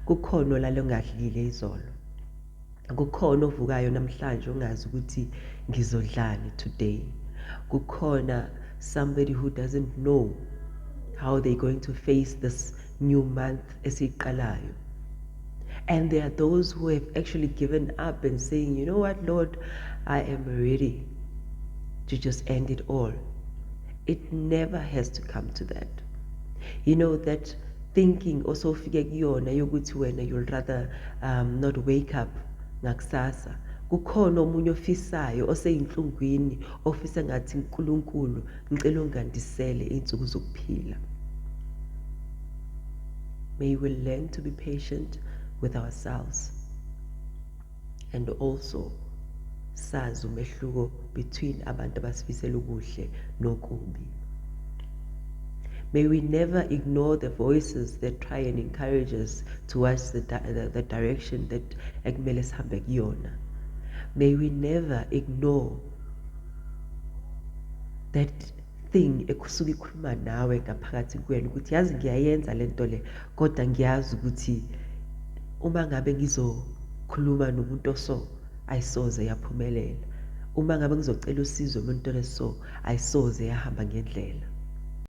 kukhona olala ungadlile izolo, kukhona ovukayo namhlanje ungazi ukuthi ngizodlani today, kukhona somebody who doesn't know how they're going to face this new month esiqalayo. And there are those who have actually given up and saying, you know what, Lord, I am ready to just end it all. It never has to come to that. You know, that thinking also fike kuyona yokuthi wena you'll rather not wake up ngakusasa. Kukhona omunye ofisayo oseyinhlungwini ofisa ngathi uNkulunkulu ngicela ungandisele insuku zokuphila. May we learn to be patient with ourselves and also sazi umehluko between abantu abasifisela ukuhle nokubi. May we never ignore the voices that try and encourage us towards the direction that ekumele sihambe kuyona. May we never ignore that thing ekusuka ikhuluma nawe ngaphakathi kwena ukuthi yazi ngiyayenza lento le kodwa ngiyazi ukuthi uma ngabe ngizokhuluma nomuntu oso ayisoze yaphumelela, uma ngabe ngizocela usizo umuntu oso ayisoze yahamba ngendlela.